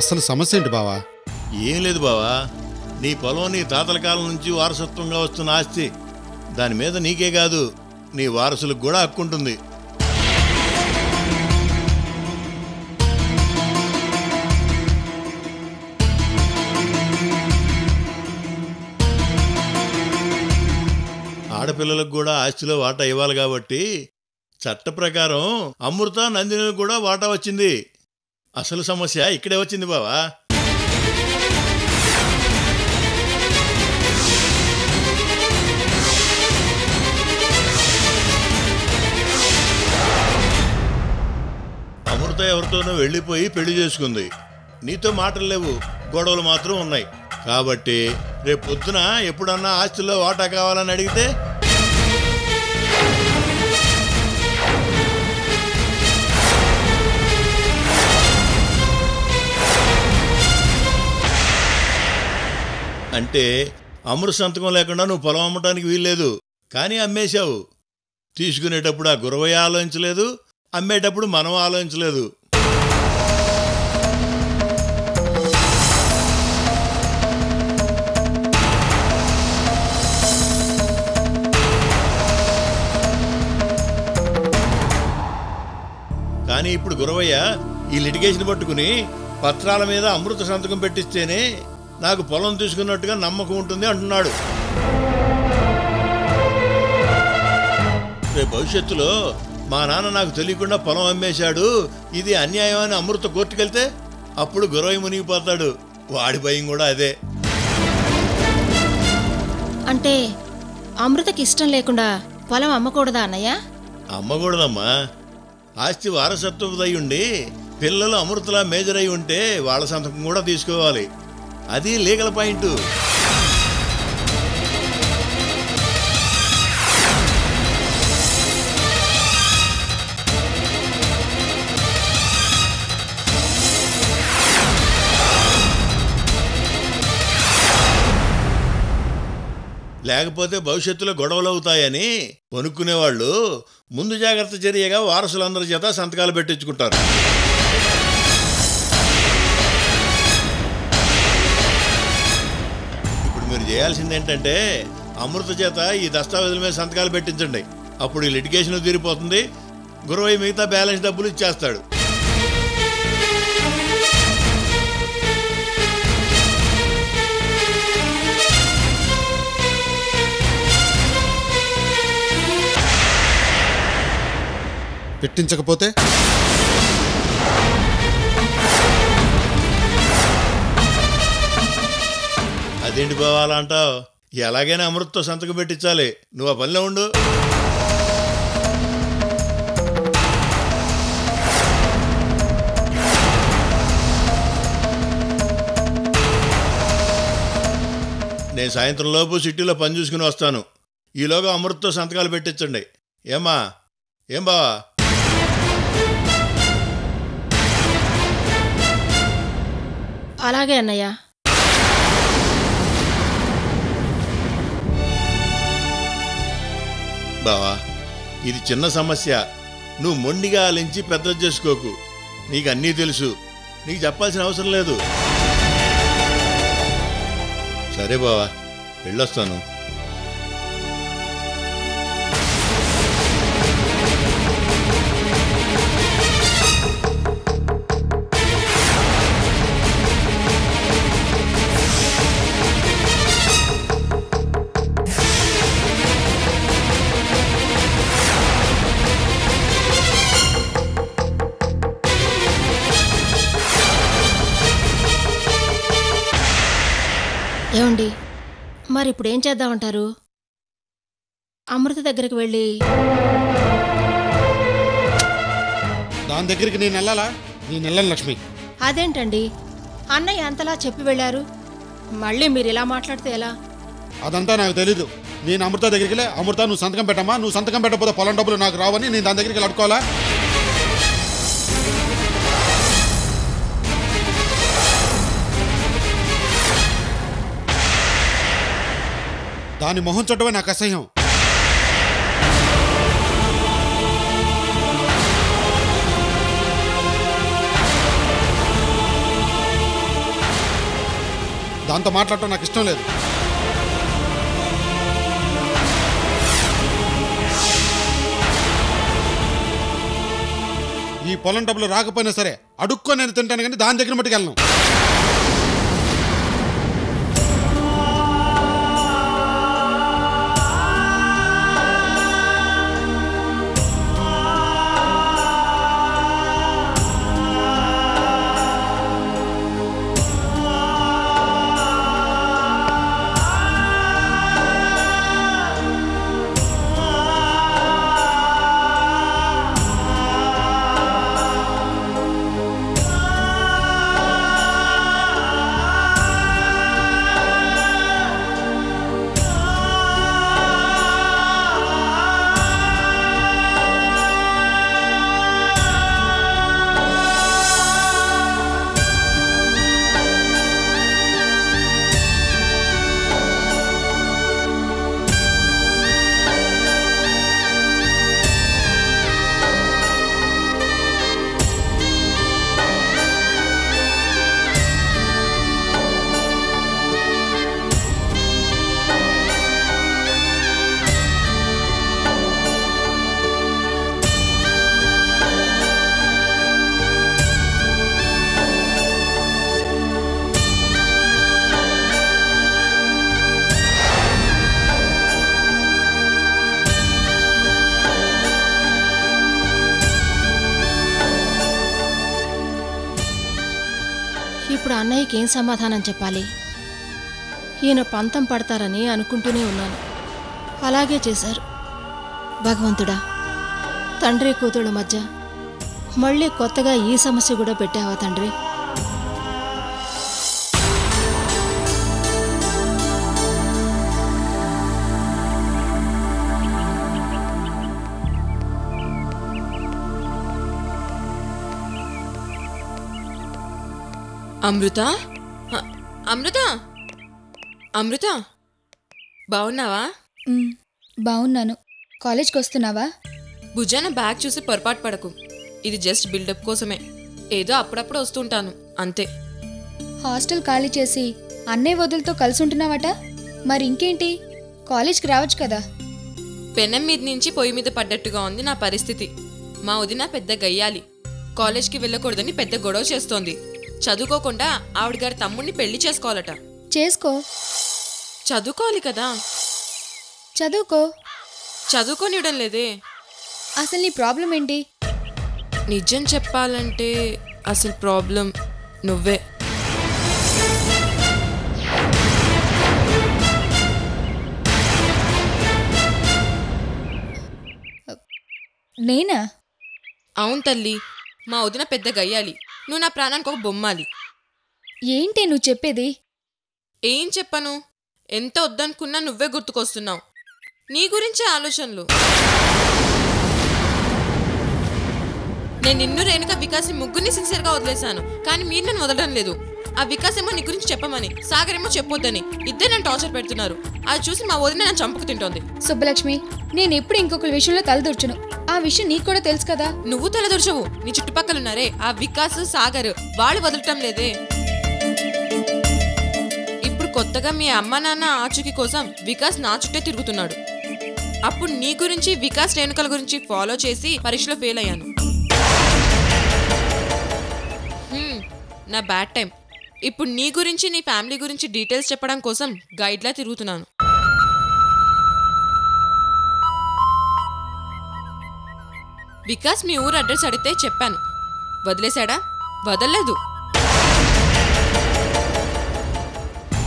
అసలు సమస్య ఏంటి బావా? ఏం లేదు బావా, నీ పొలం నీ తాతల కాలం నుంచి వారసత్వంగా వస్తున్న ఆస్తి. దాని మీద నీకే కాదు, నీ వారసులకు కూడా హక్కుంటుంది. ఆడపిల్లలకు కూడా ఆస్తిలో వాటా ఇవ్వాలి కాబట్టి చట్ట ప్రకారం అమృత నందినికి కూడా వాటా వచ్చింది. అసలు సమస్య ఇక్కడే వచ్చింది బావా. అమృత ఎవరితోనో వెళ్ళిపోయి పెళ్లి చేసుకుంది. నీతో మాటలు లేవు, గొడవలు మాత్రం ఉన్నాయి. కాబట్టి రేపు పొద్దున ఎప్పుడన్నా ఆస్తిలో వాటా కావాలని అడిగితే అంటే అమృత సంతకం లేకుండా నువ్వు పొలం అమ్మటానికి వీల్లేదు. కానీ అమ్మేశావు. తీసుకునేటప్పుడు ఆ గురవయ్య ఆలోచించలేదు, అమ్మేటప్పుడు మనం ఆలోచించలేదు. కానీ ఇప్పుడు గురవయ్య ఈ లిటిగేషన్ పట్టుకుని పత్రాల మీద అమృత సంతకం పెట్టిస్తేనే నాకు పొలం తీసుకున్నట్టుగా నమ్మకం ఉంటుంది అంటున్నాడు. రేపు భవిష్యత్తులో మా నాన్న నాకు తెలియకుండా పొలం అమ్మేశాడు, ఇది అన్యాయం అని అమృత కోర్టుకెళ్తే అప్పుడు గురవయ్య మునిగిపోతాడు. వాడి భయం కూడా అదే. అంటే అమృతకి ఇష్టం లేకుండా పొలం అమ్మకూడదా అన్నయ్య? అమ్మకూడదమ్మా. ఆస్తి వారసత్వదై ఉండి పిల్లలు అమృతలా మేజర్ అయి ఉంటే వాళ్ళ సంతకం కూడా తీసుకోవాలి. అది లీగల్ పాయింట్. లేకపోతే భవిష్యత్తులో గొడవలు అవుతాయని కొనుక్కునేవాళ్ళు ముందు జాగ్రత్త చర్యగా వారసులందరి చేత సంతకాలు పెట్టించుకుంటారు. ఇప్పుడు మీరు చేయాల్సింది ఏంటంటే అమృత చేత ఈ దస్తావేజుల మీద సంతకాలు పెట్టించండి. అప్పుడు ఈ లిటిగేషన్ తీరిపోతుంది. గురవయ్య మిగతా బ్యాలెన్స్ డబ్బులు ఇచ్చేస్తాడు. పెట్టించకపోతే అదేంటి బావాలా అంటావు? ఎలాగైనా అమృతతో సంతకం పెట్టించాలి. నువ్వు ఆ పనిలో ఉండు. నేను సాయంత్రం లోపు సిటీలో పని చూసుకుని వస్తాను. ఈలోగా అమృతతో సంతకాలు పెట్టించండి. ఏమ్మా? ఏం బావా? అలాగే అన్నయ్య. బావా, ఇది చిన్న సమస్య. నువ్వు మొండిగా ఆలించి పెద్ద చేసుకోకు. నీకు అన్నీ తెలుసు, నీకు చెప్పాల్సిన అవసరం లేదు. సరే బావా, వెళ్ళొస్తాను. ఏమండి, మరి ఇప్పుడు ఏం చేద్దామంటారు? అమృత దగ్గరికి వెళ్ళి దాని దగ్గరికి నేను వెళ్ళాలా? నేను వెళ్ళను లక్ష్మి. అదేంటండి, అన్నయ్య అంతలా చెప్పి వెళ్ళారు, మళ్ళీ మీరు ఇలా మాట్లాడితే ఎలా? అదంతా నాకు తెలీదు. నేను అమృత దగ్గరికి వెళ్ళి, అమృత నువ్వు సంతకం పెట్టమ్మా, నువ్వు సంతకం పెట్టకపోతే పొలం డబ్బులు నాకు రావని నేను దాని దగ్గరికి అడుకోవాలా? దాని మొహం చుట్టమే నాకు అసహ్యం. దాంతో మాట్లాడటం నాకు ఇష్టం లేదు. ఈ పొలం డబ్బులు రాకపోయినా సరే అడుక్కో నేను తింటాను, కానీ దాని దగ్గర మట్టుకు వెళ్ళను. ఇప్పుడు అన్నయ్యకి ఏం సమాధానం చెప్పాలి? ఈయన పంతం పడతారని అనుకుంటూనే ఉన్నాను. అలాగే చేశారు. భగవంతుడా, తండ్రి కూతుళ్ళ మధ్య మళ్ళీ కొత్తగా ఈ సమస్య కూడా పెట్టావా తండ్రి? అమృత, అమృత, అమృత, బాగున్నావా? బాగున్నాను. కాలేజ్కి వస్తున్నావా? భుజాన బ్యాగ్ చూసి పొరపాటు పడకు. ఇది జస్ట్ బిల్డప్ కోసమే. ఏదో అప్పుడప్పుడు వస్తుంటాను అంతే. హాస్టల్ ఖాళీ చేసి అన్నయ్య వదులతో కలిసి ఉంటున్నావట? మరి ఇంకేంటి, కాలేజ్కి రావచ్చు కదా. పెనం మీద నుంచి పొయ్యి మీద పడ్డట్టుగా ఉంది నా పరిస్థితి. మా వదిన పెద్ద గయ్యాలి. కాలేజ్కి వెళ్ళకూడదని పెద్ద గొడవ చేస్తోంది. చదువుకోకుండా ఆవిడ గారి తమ్ముడిని పెళ్లి చేసుకోవాలట. చేసుకో. చదువుకోవాలి కదా. చదువుకో. చదువుకోనివ్వడం లేదే. అసలు నీ ప్రాబ్లం ఏంటి? నిజం చెప్పాలంటే అసలు ప్రాబ్లం నువ్వే. నేనా? అవును తల్లి, మా వదిన పెద్ద గయ్యాలి. నువ్వు నా ప్రాణానికి ఒక బొమ్మాలి. ఏంటి నువ్వు చెప్పేది? ఏం చెప్పను? ఎంత వద్దనుకున్నా నువ్వే గుర్తుకొస్తున్నావు. నీ గురించే ఆలోచనలు. నేను నిన్ను, రేణుక, వికాస్ని ముగ్గురిని సిన్సియర్గా వదిలేశాను. కానీ మీరు నన్ను వదలడం లేదు. ఆ వికాస్ ఏమో నీ గురించి చెప్పమని, సాగర్ ఏమో చెప్పొద్దని ఇద్దరు నన్ను టార్చర్ పెడుతున్నారు. అది చూసి మా వదిన నన్ను చంపుకు తింటోంది. సుబ్బలక్ష్మి, నేను ఎప్పుడు ఇంకొకరి విషయంలో తలదూర్చును. ఆ విషయం నీకు కూడా తెలుసు కదా. నువ్వు తలదూర్చవు. నీ చుట్టుపక్కల ఉన్నారే ఆ వికాస్, సాగర్, వాళ్ళు వదలటం లేదే. ఇప్పుడు కొత్తగా మీ అమ్మ నాన్న ఆచూకీ కోసం వికాస్ నా చుట్టే తిరుగుతున్నాడు. అప్పుడు నీ గురించి, వికాస్, రేణుకల గురించి ఫాలో చేసి పరీక్షలో ఫెయిల్ అయ్యాను. నా బ్యాడ్ టైం. ఇప్పుడు నీ గురించి, నీ ఫ్యామిలీ గురించి డీటెయిల్స్ చెప్పడం కోసం గైడ్లా తిరుగుతున్నాను. వికాస్ మీ ఊరు అడ్రస్ అడిగితే చెప్పాను. వదిలేశాడా? వదలలేదు.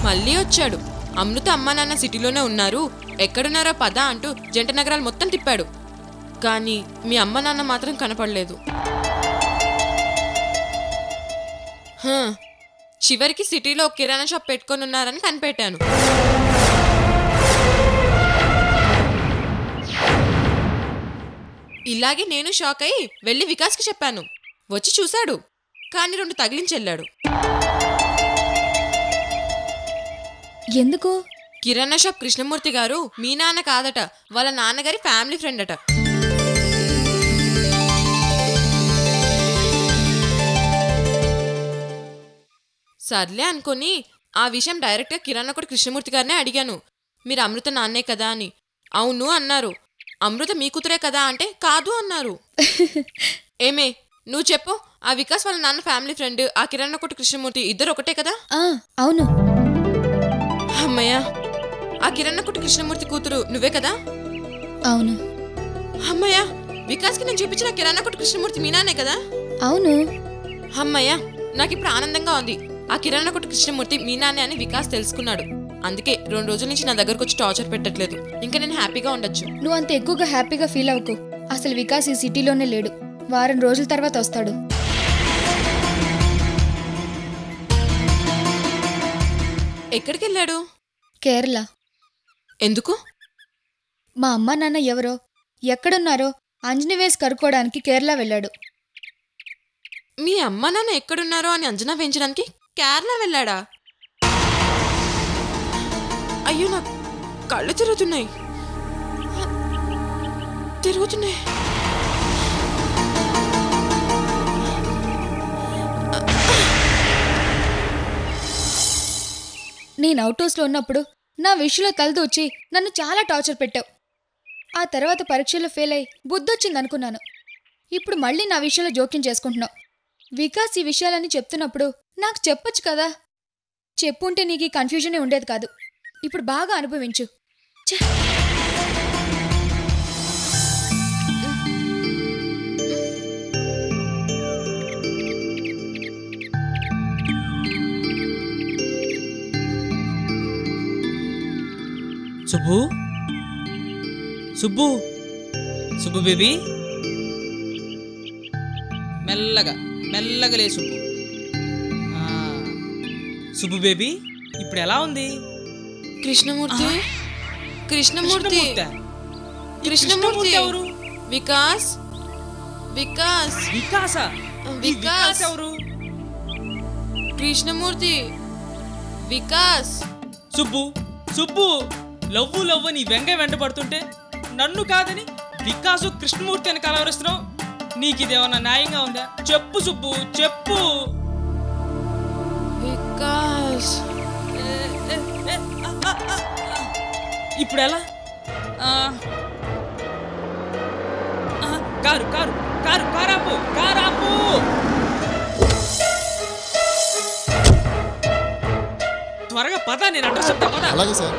మళ్ళీ వచ్చాడు. అమృత అమ్మా నాన్న సిటీలోనే ఉన్నారు, ఎక్కడున్నారో పద అంటూ జంట నగరాలు మొత్తం తిప్పాడు. కానీ మీ అమ్మ నాన్న మాత్రం కనపడలేదు. చివరికి సిటీలో కిరాణా షాప్ పెట్టుకొని ఉన్నారని కనిపెట్టాను. ఇలాగే నేను షాక్ అయి వెళ్ళి వికాస్కి చెప్పాను. వచ్చి చూశాడు, కానీ 2 తగిలించెళ్ళాడు. ఎందుకు? కిరాణా షాప్ కృష్ణమూర్తి గారు మీ నాన్న కాదట, వాళ్ళ నాన్నగారి ఫ్యామిలీ ఫ్రెండ్ అట. సర్లే అనుకొని ఆ విషయం డైరెక్ట్గా కిరణ్ ఒకటి కృష్ణమూర్తి గారినే అడిగాను. మీరు అమృత నాన్నే కదా అని. అవును అన్నారు. అమృత మీ కూతురే కదా అంటే కాదు అన్నారు. ఏమే నువ్వు చెప్పు, ఆ వికాస్ వాళ్ళ నాన్న ఫ్యామిలీ ఫ్రెండ్, ఆ కిరణ్ ఒకటి కృష్ణమూర్తి ఇద్దరు ఒకటే కదా? అవును. అమ్మయ్య, ఆ కిరణ్ ఒకటి కృష్ణమూర్తి కూతురు నువ్వే కదా? అవును. అమ్మయ్య, వికాస్కి నేను చూపించిన కిరణ్ ఒకటి కృష్ణమూర్తి మీ నాన్నే కదా? అవును. అమ్మయ్య, నాకు ఇప్పుడు ఆనందంగా ఉంది. ఆ కిరణ్ ఒకటి కృష్ణమూర్తి మీ నాన్నే అని వికాస్ తెలుసుకున్నాడు. అందుకే 2 రోజుల నుంచి నా దగ్గరకు వచ్చి టార్చర్ పెట్టట్లేదు. ఇంకా నేను హ్యాపీగా ఉండొచ్చు. నువ్వు అంత ఎక్కువగా హ్యాపీగా ఫీల్ అవ్వకు. అసలు వికాస్ ఈ సిటీలోనే లేడు. వారం రోజుల తర్వాత వస్తాడు. ఎక్కడికి వెళ్ళాడు? కేరళ. ఎందుకు? మా అమ్మ నాన్న ఎవరో ఎక్కడున్నారో అంజని వేసి కరుక్కోవడానికి కేరళ వెళ్ళాడు. మీ అమ్మ నాన్న ఎక్కడున్నారో అని అంచనా వేయించడానికి కేరళ వెళ్ళాడా? అయ్యో, నా కళ్ళు తిరుగుతున్నాయి. నేను అవుట్ హౌస్లో ఉన్నప్పుడు నా విషయంలో తలదూచి నన్ను చాలా టార్చర్ పెట్టావు. ఆ తర్వాత పరీక్షలో ఫెయిల్ అయి బుద్ధొచ్చిందనుకున్నాను. ఇప్పుడు మళ్ళీ నా విషయంలో జోక్యం చేసుకుంటున్నావు. వికాస్ ఈ విషయాలన్నీ చెప్తున్నప్పుడు నాకు చెప్పొచ్చు కదా. చెప్పుంటే నీకు ఈ కన్ఫ్యూజనే ఉండేది కాదు. ఇప్పుడు బాగా అనుభవించు. సుబ్బు, సుబ్బు, సుబ్బు బేబీ, మెల్లగా మెల్లగా లే సుబ్బు. సుబ్బు బేబీ, ఇప్పుడు ఎలా ఉంది? కృష్ణమూర్తి, కృష్ణమూర్తి, కృష్ణమూర్తి ఎవరు? వికాస్, వికాస్, వికాసా? వికాస్ ఎవరు? కృష్ణమూర్తి, వికాస్. సుబ్బు, సుబ్బు, లవ్వు లవ్వు నీ వెంట పడుతుంటే నన్ను కాదని వికాసు కృష్ణమూర్తి అని కలవరిస్తున్నావు. నీకు ఇదేమన్నా న్యాయంగా ఉందా? చెప్పు సుబ్బు, చెప్పు. వికాస్, ఇప్పుడు ఎలా? కారు కారు కారు కారాపు కారాపు. త్వరగా పద, నేను అడ్రస్ చెప్తా పద. అలాగే సార్.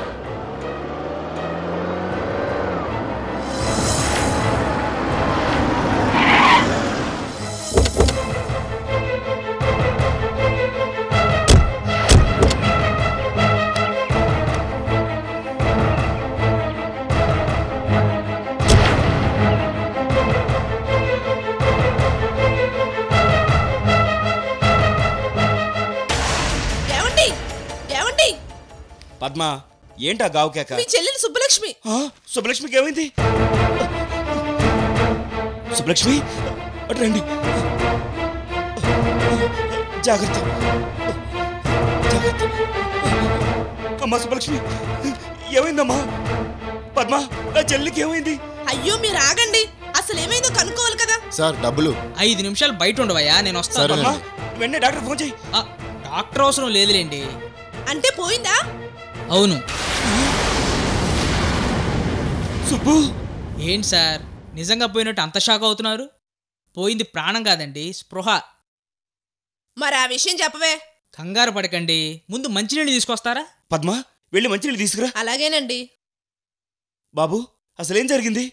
పద్మా, ఏంటా గావు కేక? మీ చెల్లెలు సుబ్బలక్ష్మి. సుబ్బలక్ష్మికి ఏమైంది? సుబ్బలక్ష్మి, అటు రండి. జాగ్రత్త, జాగ్రత్త. అమ్మా సుబ్బలక్ష్మి, ఏమైందమ్మా? పద్మా, నా చెల్లికి ఏమైంది? అయ్యో మీరు ఆగండి, అసలు ఏమైందో కనుక్కోవాలి కదా. సార్ డబ్బులు. 5 నిమిషాలు బయట ఉండవయ్యా, నేను వస్తాను. వెంటనే డాక్టర్ ఫోన్ చేయి. డాక్టర్ అవసరం లేదులేండి. అంటే పోయిందా? అవును. సుబ్బు, ఏంటి సార్ నిజంగా పోయినట్టు అంత షాక్ అవుతున్నారు? పోయింది ప్రాణం కాదండి, స్పృహ. మరి ఆ విషయం చెప్పవే. కంగారు పడకండి, ముందు మంచినీళ్ళు తీసుకొస్తారా? పద్మా, వెళ్ళి మంచినీళ్ళు తీసుకురా. అలాగేనండి. బాబు, అసలేం జరిగింది?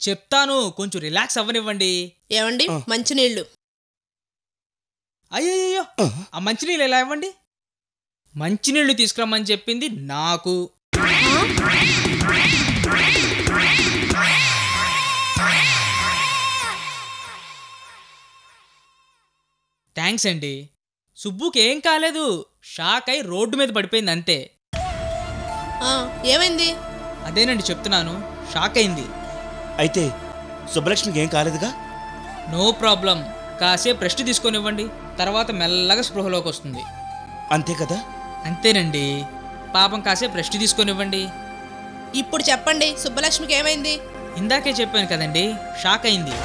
చెప్తాను, కొంచెం రిలాక్స్ అవ్వనివ్వండి. ఏమండి, మంచినీళ్ళు. అయ్యో, ఆ మంచినీళ్ళు ఎలా ఇవ్వండి? మంచినీళ్ళు తీసుకురమ్మని చెప్పింది నాకు. థ్యాంక్స్ అండి. సుబ్బుకి ఏం కాలేదు, షాక్ అయి రోడ్డు మీద పడిపోయింది అంతే. ఏమైంది? అదేనండి చెప్తున్నాను, షాక్ అయింది. అయితే సుబ్బలక్ష్మికి ఏం కాలేదుగా? నో ప్రాబ్లం, కాసేపు రెస్ట్ తీసుకొనివ్వండి, తర్వాత మెల్లగా స్పృహలోకి వస్తుంది. అంతే కదా? అంతేనండి, పాపం కాసేపు రెస్ట్ తీసుకొనివ్వండి. ఇప్పుడు చెప్పండి, సుబ్బలక్ష్మికి ఏమైంది? ఇందాకే చెప్పాను కదండి, షాక్ అయింది.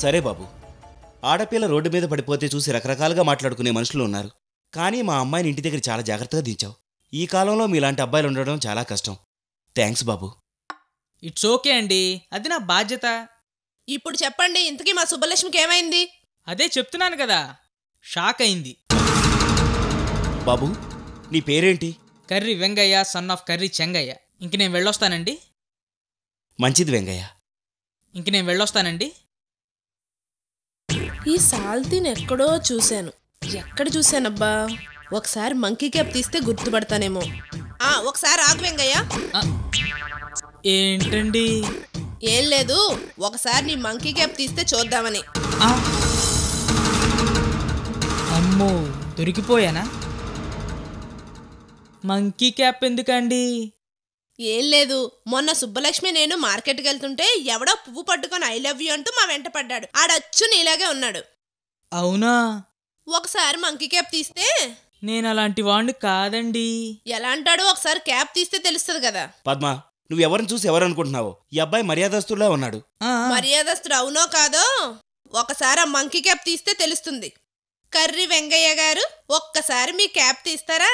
సరే బాబు, ఆడపిల్ల రోడ్డు మీద పడిపోతే చూసి రకరకాలుగా మాట్లాడుకునే మనుషులు ఉన్నారు. కానీ మా అమ్మాయిని ఇంటి దగ్గర చాలా జాగ్రత్తగా దించావు. ఈ కాలంలో మీలాంటి అబ్బాయిలు ఉండడం చాలా కష్టం. Thanks Babu. ఇట్స్ ఓకే అండి, అది నా బాధ్యత. ఇప్పుడు చెప్పండి, ఇంతకీ మా సుబ్బలక్ష్మికి ఏమైంది? అదే చెప్తున్నాను కదా, షాక్ అయింది. బాబు నీ పేరేంటి? Karri Vengaiah, son of Karri Chengaiah. ఇంక నేను వెళ్ళొస్తానండి. మంచిది వెంగయ్య. ఇంక నేను వెళ్ళొస్తానండి. ఈ సాల్తీని ఎక్కడో చూశాను. ఎక్కడ చూశానబ్బా? ఒకసారి మంకీ క్యాప్ తీస్తే గుర్తుపడతానేమో. ఒకసారి ఆగు వెంగయ్య. ఏంటండి? ఏం లేదు, ఒకసారి నీ మంకీ క్యాప్ తీస్తే చూద్దామని. అమ్మో, దొరికిపోయానా? మంకీ క్యాప్ ఎందుకండి? ఏం లేదు, మొన్న సుబ్బలక్ష్మి నేను మార్కెట్కి వెళ్తుంటే ఎవడో పువ్వు పట్టుకొని ఐ లవ్ యూ అంటూ మా వెంట పడ్డాడు. ఆడచ్చు నీలాగే ఉన్నాడు. అవునా? ఒకసారి మంకీ క్యాప్ తీస్తే. నేను అలాంటి వాణ్ణి కాదండి. ఎలా అంటాడు? ఒకసారి క్యాప్ తీస్తే తెలుస్తుంది కదా. పద్మ, నువ్వెవరిని చూసి ఎవరనుకుంటున్నావు? ఈ అబ్బాయి మర్యాదస్తులా ఉన్నాడు. మర్యాదస్తుడు అవునో కాదో ఒకసారి ఆ మంకీ క్యాప్ తీస్తే తెలుస్తుంది. కర్రి వెంగయ్య గారు, ఒక్కసారి మీ క్యాప్ తీస్తారా?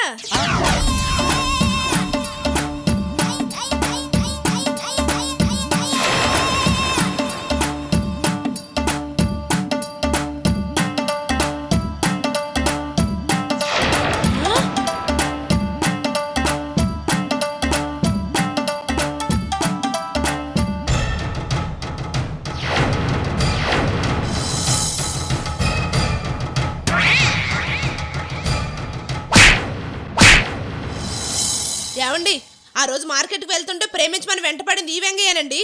ఏమండి, ఆ రోజు మార్కెట్కి వెళ్తుంటే ప్రేమించమని వెంటపడింది ఈ వెంగయ్యనండి.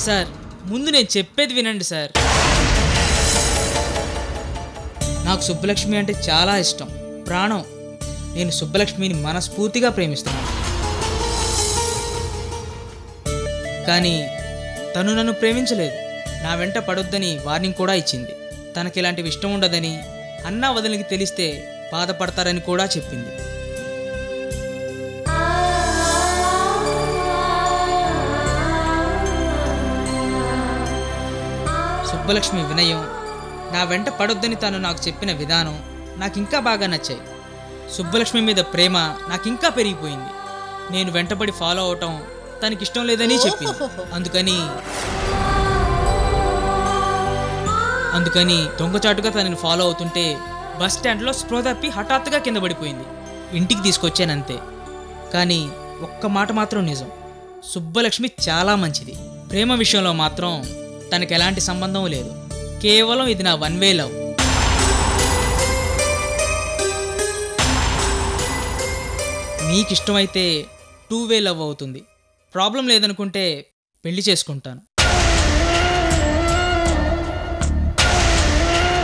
సార్, ముందు నేను చెప్పేది వినండి సార్. నాకు సుబ్బలక్ష్మి అంటే చాలా ఇష్టం, ప్రాణం. నేను సుబ్బలక్ష్మిని మనస్ఫూర్తిగా ప్రేమిస్తున్నాను. కానీ తను నన్ను ప్రేమించలేదు. నా వెంట పడొద్దని వార్నింగ్ కూడా ఇచ్చింది. తనకి ఇలాంటివి ఇష్టం ఉండదని, అన్నా వదిలికి తెలిస్తే బాధపడతారని కూడా చెప్పింది. సుబ్బలక్ష్మి వినయం, నా వెంట పడొద్దని తను నాకు చెప్పిన విధానం నాకు ఇంకా బాగా నచ్చాయి. సుబ్బలక్ష్మి మీద ప్రేమ నాకు ఇంకా పెరిగిపోయింది. నేను వెంటపడి ఫాలో అవటం తనకిష్టం లేదని చెప్పింది. అందుకని దొంగచాటుగా తనని ఫాలో అవుతుంటే బస్ స్టాండ్లో స్పృహ తప్పి హఠాత్తుగా కింద పడిపోయింది. ఇంటికి తీసుకొచ్చానంతే. కానీ ఒక్క మాట మాత్రం నిజం, సుబ్బలక్ష్మి చాలా మంచిది. ప్రేమ విషయంలో మాత్రం తనకు ఎలాంటి సంబంధం లేదు. కేవలం ఇది నా వన్ వే లవ్. మీకు ఇష్టమైతే 2 వే లవ్ అవుతుంది. ప్రాబ్లం లేదనుకుంటే పెళ్లి చేసుకుంటాను.